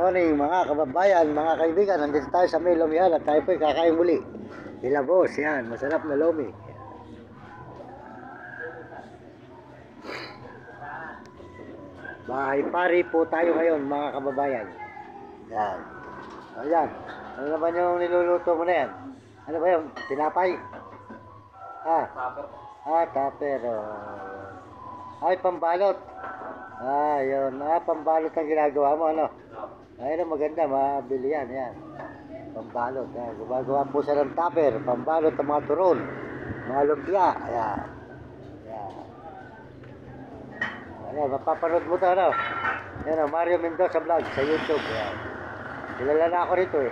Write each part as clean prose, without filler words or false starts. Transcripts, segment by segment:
morning mga kababayan, mga kaibigan. Nandito tayo sa may Lomihan at tayo po'y kakain muli. Ilabos, yan, masarap na lomi. Bahay pari po tayo ngayon mga kababayan. Yan. Ayan. Ano naman yung niluluto mo na yan? Ano ba yung tinapay? Tupper. Ay, pambalot. Yun. Pambalot ang ginagawa mo, ano? Ayun, maganda, mabili yan, yan. Pambalot, yan. Gumagawa po siya ng tupper, pambalot ng mga turon, mga lumpia, ayan. Ayan. Ayan, mapapanood mo ito, ano? Ayan, Mario Mendoza Vlog sa YouTube, ayan. Kilala na ako rito, eh.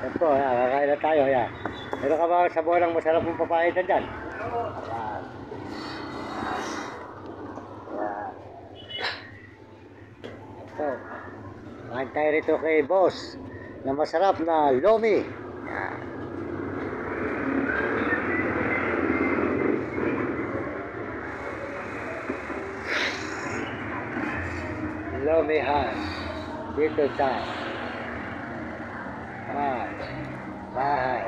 Yan po, ayan, kakain na tayo, ayan. Meron ka ba sabaw ng masarap mong papahitan dyan? Ayan. Ayan. Ito. Kain tayo rito kay boss na masarap na lomi. Yan. Lomihan dito sa bahay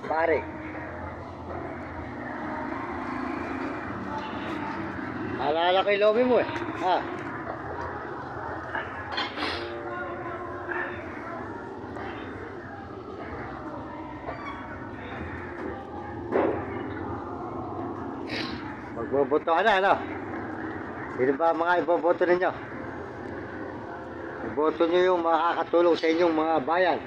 pare. Alala kay lomi mo, eh. Magboboto ka na, ano? Sino ba mga iboboto ninyo? Iboto nyo yung makakatulong sa inyong mga bayan.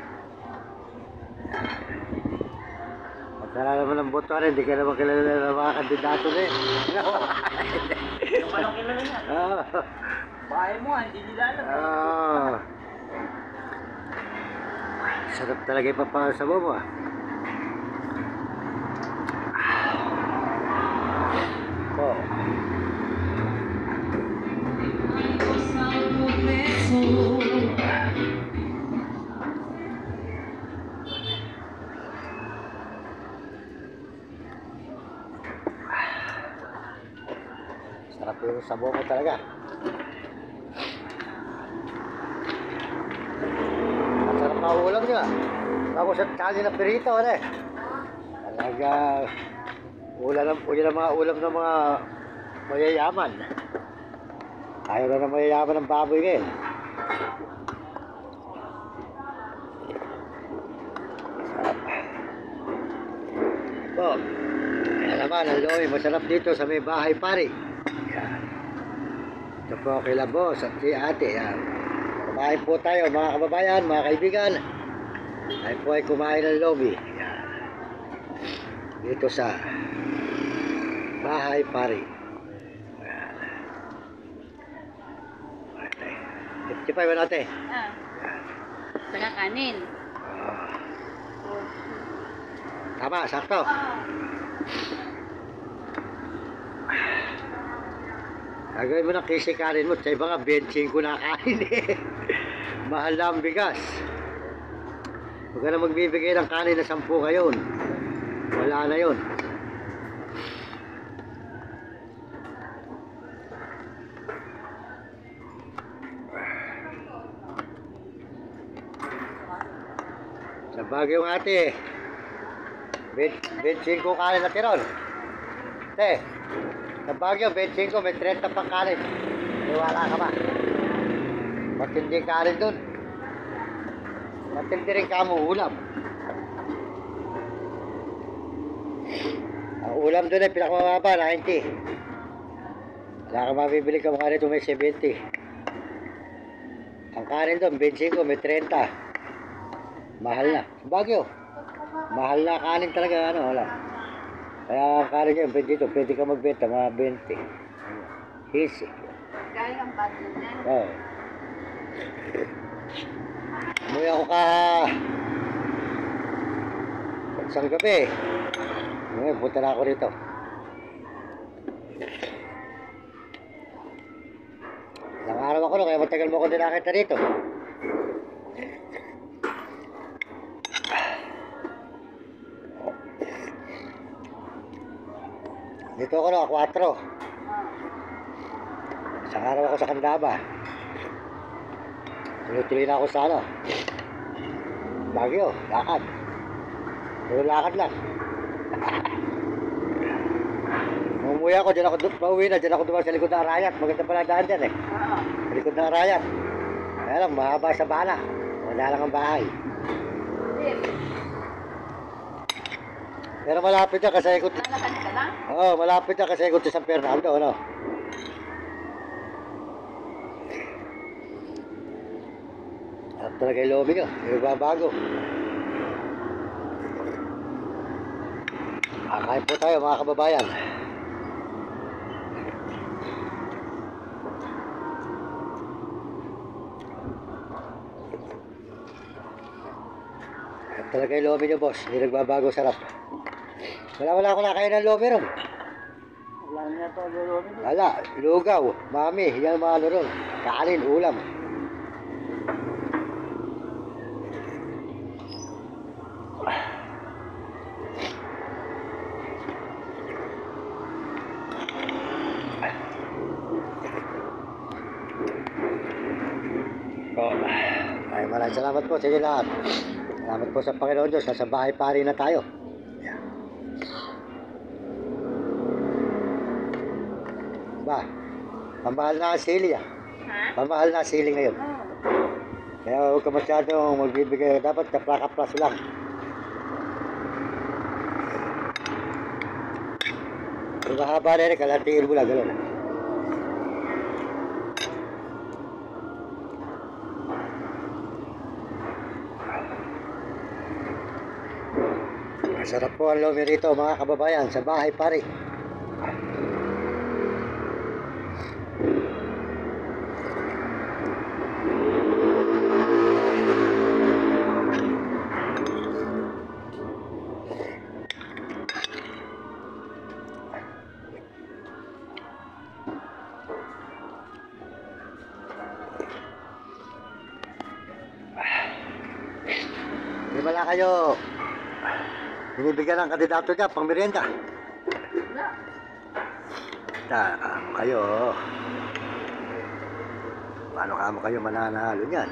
Pagkala naman ng boto rin, hindi ka naman kilala ng mga kandidato na, eh. Hindi ko palang kilala niya. Bahay mo, hindi nila alam. Sarap talaga yung papasabaw mo, sarap yung sabaw mo talaga. Masarap na ulam nyo, tapos at kali na pirito, ano, eh. Talaga ulam ng mga ulam ng mga mayayaman. Ayaw na ng mayayaman ng baboy ngayon. Sarap. Kaya naman ang lomi masarap dito sa may bahay pari. Yan. Ito po kay Labos at si ate. Yan. Kumain po tayo mga kababayan, mga kaibigan. Tayo po ay kumain ng lomi. Yan. Dito sa bahay pari. Yan. 55 ba natin? Saka kanin. Tama, sakto. Gagawin mo ng kisi kanin mo. Sa iba nga, 25 na kanin, eh. Mahal na ang bigas. Huwag ka na magbibigay ng kanin na 10 ngayon. Wala na yun. Sa Baguio nga, ate. 25 kanin na tiron. Te, sa Baguio, 25, may 30 pang kanin. Iwala ka ba? Matindi kanin dun. Matindi rin ka mo ulam. Ang ulam dun ay pinakamababa, 90. Wala ka mabibili ka mga rito, may 70. Ang kanin dun, 25, may 30. Mahal na. Baguio. Mahal na kanin talaga, ano, wala. Kaya ang kanin nyo, dito, pwede ka magbenta, mga 20. Easy. Kaya ang budget niya. Oo. Umuwi ako isang gabi. Ngayon, punta na ako rito. Ilang araw ako na, kaya matagal mo ako din nakita rito. Dito ako na, 4. Isang araw ako sa Candaba. Tuloy-tuloy na ako sa ano. Baguio, lakad. Puro lakad lang. Nung umuwi ako, pauwi na, dyan ako dumaan sa likod ng Arayat. Maganda pala daan dyan eh. Oo. Sa likod ng Arayat. Kaya lang, mahaba sa bana. Wala lang ang bahay. Pero malapit yan kasi ikot. Lalakad ka lang? Oo, malapit yan kasi ikot sa San Fernando, ano? At talaga yung lobby nyo, yung babago. Kakain po tayo mga kababayan. At talaga yung lobby nyo, boss. Hindi nagbabago, sarap. Wala ako nakain ng lobby ron. Wala na ito, lulunod. Wala, lugaw, mami, yan ang mga ano ron. Kanin, ulam. Ay, maraming salamat po sa inyo lahat. Salamat po sa Panginoon Diyos. Nasa bahay pari na tayo. Yan. Ba, pamahal na ang sili ah. Ha? Pamahal na ang sili ngayon. Oo. Kaya huwag ka masyadong magbibigay. Dapat kapla-kaplas lang. Kung mahaba na rin, kalatiin mo lang. Gano'n. Masarap po ang lomi rito mga kababayan sa bahay pare. Di ba lang kayo binibigyan ng kandidato niya pang merienda? Wala. Kayo paano kamo kayo mananalo niyan?